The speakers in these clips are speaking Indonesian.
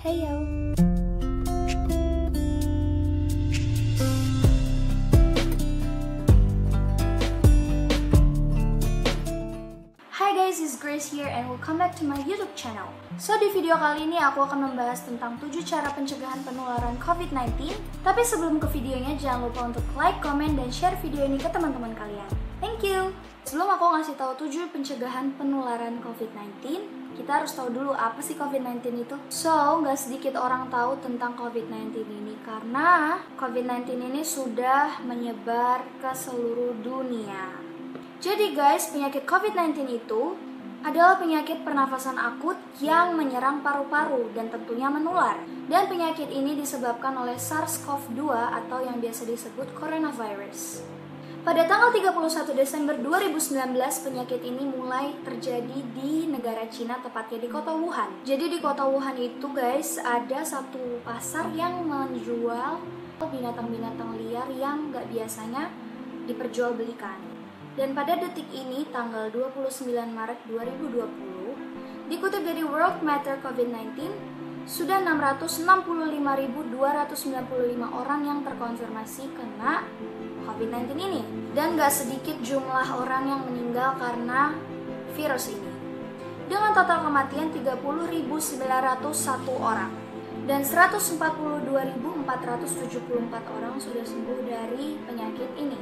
Hey yo. Hi guys, it's Grace here and welcome back to my YouTube channel. So di video kali ini aku akan membahas tentang 7 cara pencegahan penularan COVID-19. Tapi sebelum ke videonya jangan lupa untuk like, comment, dan share video ini ke teman-teman kalian. Thank you. Sebelum aku ngasih tahu 7 pencegahan penularan COVID-19, kita harus tahu dulu apa sih COVID-19 itu. So, nggak sedikit orang tahu tentang COVID-19 ini karena COVID-19 ini sudah menyebar ke seluruh dunia. Jadi guys, penyakit COVID-19 itu adalah penyakit pernafasan akut yang menyerang paru-paru dan tentunya menular. Dan penyakit ini disebabkan oleh SARS-CoV-2 atau yang biasa disebut coronavirus. Pada tanggal 31 Desember 2019, penyakit ini mulai terjadi di negara Cina, tepatnya di kota Wuhan. Jadi di kota Wuhan itu guys, ada satu pasar yang menjual binatang-binatang liar yang nggak biasanya diperjualbelikan. Dan pada detik ini, tanggal 29 Maret 2020, dikutip dari World Matter COVID-19, sudah 665.295 orang yang terkonfirmasi kena COVID-19 ini. Dan gak sedikit jumlah orang yang meninggal karena virus ini. Dengan total kematian 30.901 orang. Dan 142.474 orang sudah sembuh dari penyakit ini.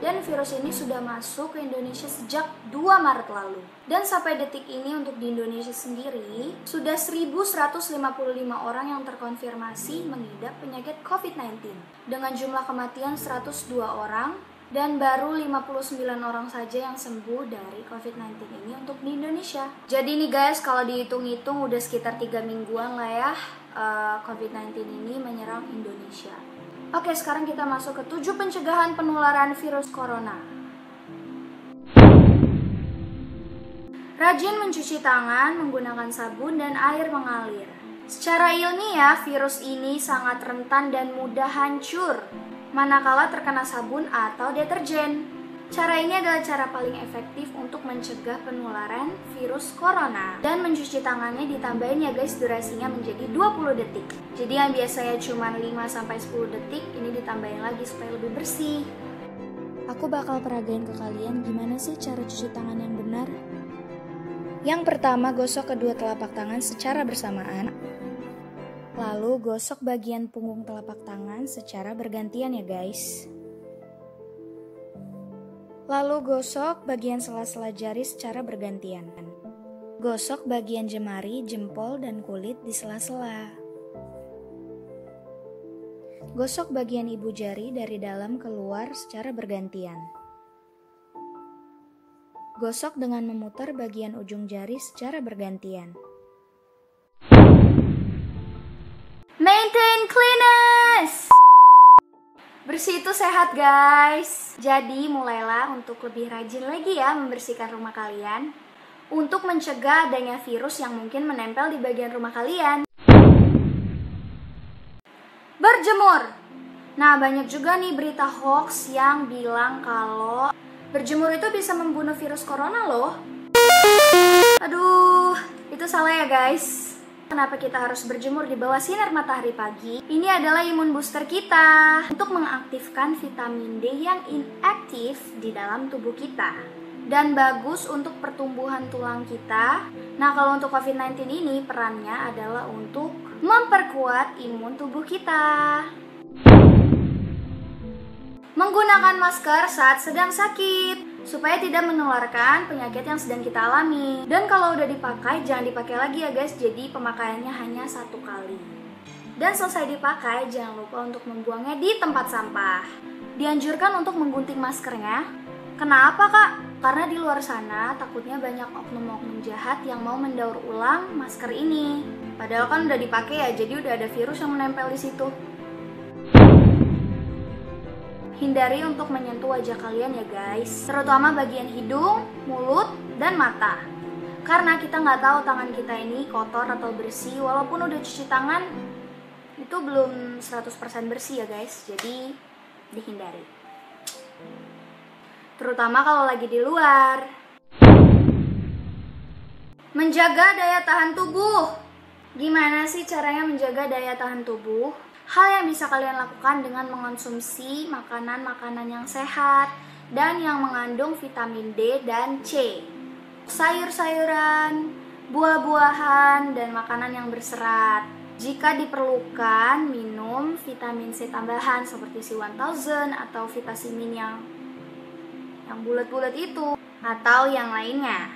Dan virus ini sudah masuk ke Indonesia sejak 2 Maret lalu. Dan sampai detik ini untuk di Indonesia sendiri, sudah 1.155 orang yang terkonfirmasi mengidap penyakit COVID-19. Dengan jumlah kematian 102 orang, dan baru 59 orang saja yang sembuh dari COVID-19 ini untuk di Indonesia. Jadi nih guys, kalau dihitung-hitung udah sekitar 3 mingguan lah ya COVID-19 ini menyerang Indonesia. Oke, sekarang kita masuk ke 7 pencegahan penularan virus corona. Rajin mencuci tangan menggunakan sabun dan air mengalir. Secara ilmiah, virus ini sangat rentan dan mudah hancur manakala terkena sabun atau deterjen. Cara ini adalah cara paling efektif untuk mencegah penularan virus corona. Dan mencuci tangannya ditambahin ya guys, durasinya menjadi 20 detik. Jadi yang biasanya cuma 5-10 detik, ini ditambahin lagi supaya lebih bersih. Aku bakal peragain ke kalian gimana sih cara cuci tangan yang benar. Yang pertama, gosok kedua telapak tangan secara bersamaan. Lalu gosok bagian punggung telapak tangan secara bergantian ya guys. Lalu gosok bagian sela-sela jari secara bergantian. Gosok bagian jemari, jempol, dan kulit di sela-sela. Gosok bagian ibu jari dari dalam keluar secara bergantian. Gosok dengan memutar bagian ujung jari secara bergantian. Maintain cleanliness! Bersih itu sehat guys. Jadi mulailah untuk lebih rajin lagi ya membersihkan rumah kalian untuk mencegah adanya virus yang mungkin menempel di bagian rumah kalian. Berjemur. Nah, banyak juga nih berita hoax yang bilang kalau berjemur itu bisa membunuh virus corona loh. Aduh, itu salah ya guys. Kenapa kita harus berjemur di bawah sinar matahari pagi? Ini adalah imun booster kita untuk mengaktifkan vitamin D yang inaktif di dalam tubuh kita. Dan bagus untuk pertumbuhan tulang kita. Nah, kalau untuk COVID-19 ini perannya adalah untuk memperkuat imun tubuh kita. Menggunakan masker saat sedang sakit supaya tidak menularkan penyakit yang sedang kita alami. Dan kalau udah dipakai, jangan dipakai lagi ya guys. Jadi pemakaiannya hanya 1 kali. Dan selesai dipakai, jangan lupa untuk membuangnya di tempat sampah. Dianjurkan untuk menggunting maskernya. Kenapa kak? Karena di luar sana takutnya banyak oknum-oknum jahat yang mau mendaur ulang masker ini. Padahal kan udah dipakai ya, jadi udah ada virus yang menempel di situ. Hindari untuk menyentuh wajah kalian ya guys, terutama bagian hidung, mulut, dan mata. Karena kita nggak tahu tangan kita ini kotor atau bersih, walaupun udah cuci tangan, itu belum 100% bersih ya guys, jadi dihindari. Terutama kalau lagi di luar. Menjaga daya tahan tubuh. Gimana sih caranya menjaga daya tahan tubuh? Hal yang bisa kalian lakukan dengan mengonsumsi makanan-makanan yang sehat dan yang mengandung vitamin D dan C. Sayur-sayuran, buah-buahan, dan makanan yang berserat. Jika diperlukan, minum vitamin C tambahan seperti C1000 atau Vitamin yang bulat-bulat itu, atau yang lainnya.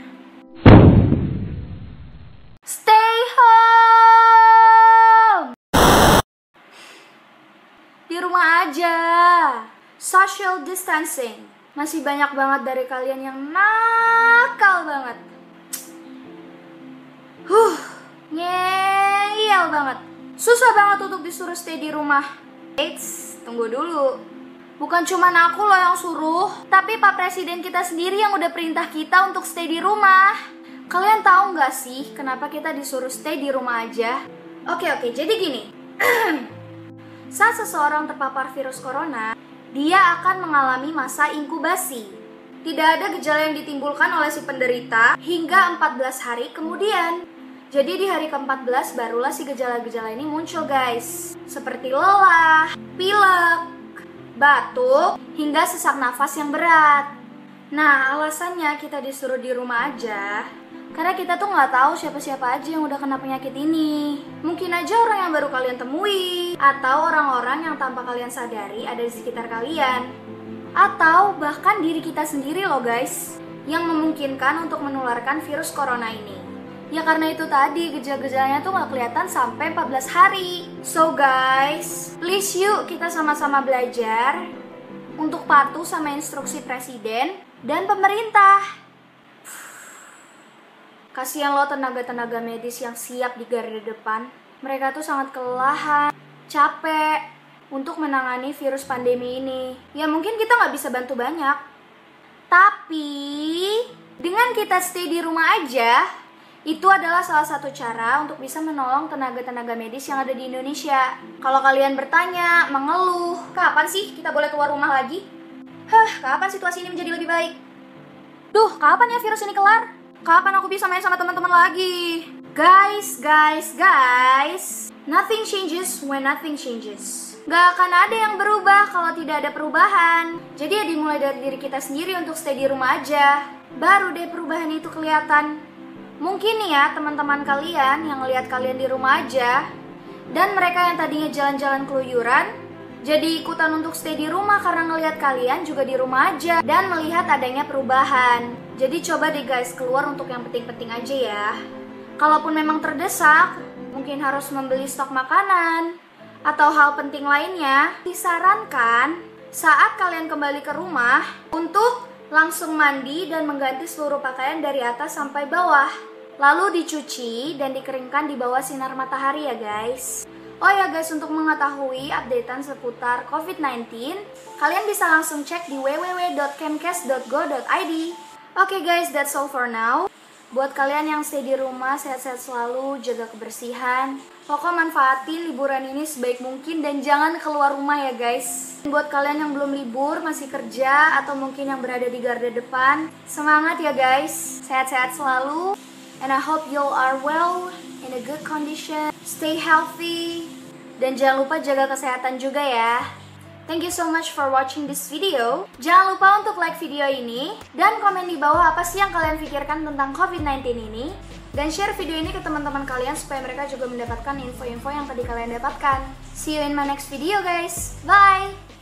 Stay home! Di rumah aja. Social distancing. Masih banyak banget dari kalian yang nakal banget. Ngeyel banget. Susah banget untuk disuruh stay di rumah. Eits, tunggu dulu. Bukan cuma aku loh yang suruh, tapi Pak Presiden kita sendiri yang udah perintah kita untuk stay di rumah. Kalian tahu nggak sih kenapa kita disuruh stay di rumah aja? Oke, jadi gini. Saat seseorang terpapar virus corona, dia akan mengalami masa inkubasi. Tidak ada gejala yang ditimbulkan oleh si penderita hingga 14 hari kemudian. Jadi di hari ke-14 barulah si gejala-gejala ini muncul guys. Seperti lelah, pilek, batuk, hingga sesak nafas yang berat. Nah, alasannya kita disuruh di rumah aja karena kita tuh nggak tahu siapa-siapa aja yang udah kena penyakit ini. Mungkin aja orang yang baru kalian temui, atau orang-orang yang tanpa kalian sadari ada di sekitar kalian. Atau bahkan diri kita sendiri loh guys, yang memungkinkan untuk menularkan virus corona ini. Ya karena itu tadi, gejala-gejalanya tuh nggak kelihatan sampai 14 hari. So guys, please yuk kita sama-sama belajar untuk patuh sama instruksi presiden dan pemerintah. Kasihan lo tenaga-tenaga medis yang siap di garda depan. Mereka tuh sangat kelelahan, capek untuk menangani virus pandemi ini. Ya mungkin kita nggak bisa bantu banyak, tapi dengan kita stay di rumah aja, itu adalah salah satu cara untuk bisa menolong tenaga-tenaga medis yang ada di Indonesia. Kalau kalian bertanya, mengeluh, kapan sih kita boleh keluar rumah lagi? Kapan situasi ini menjadi lebih baik? Kapan ya virus ini kelar? Kapan aku bisa main sama teman-teman lagi? Guys, nothing changes when nothing changes. Gak akan ada yang berubah kalau tidak ada perubahan. Jadi ya dimulai dari diri kita sendiri untuk stay di rumah aja. Baru deh perubahan itu kelihatan. Mungkin nih ya teman-teman kalian yang ngelihat kalian di rumah aja, dan mereka yang tadinya jalan-jalan keluyuran, jadi ikutan untuk stay di rumah karena ngelihat kalian juga di rumah aja dan melihat adanya perubahan. Jadi coba deh guys keluar untuk yang penting-penting aja ya. Kalaupun memang terdesak, mungkin harus membeli stok makanan atau hal penting lainnya, disarankan saat kalian kembali ke rumah untuk langsung mandi dan mengganti seluruh pakaian dari atas sampai bawah. Lalu dicuci dan dikeringkan di bawah sinar matahari ya guys. Oh ya guys, untuk mengetahui updatean seputar COVID-19, kalian bisa langsung cek di www.kemkes.go.id. Oke guys, that's all for now. Buat kalian yang stay di rumah, sehat-sehat selalu, jaga kebersihan. Pokoknya manfaatin liburan ini sebaik mungkin dan jangan keluar rumah ya guys. Buat kalian yang belum libur, masih kerja, atau mungkin yang berada di garda depan, semangat ya guys. Sehat-sehat selalu. And I hope you all are well, in a good condition. Stay healthy. Dan jangan lupa jaga kesehatan juga ya. Thank you so much for watching this video. Jangan lupa untuk like video ini dan komen di bawah apa sih yang kalian pikirkan tentang COVID-19 ini. Dan share video ini ke teman-teman kalian supaya mereka juga mendapatkan info-info yang tadi kalian dapatkan. See you in my next video guys. Bye!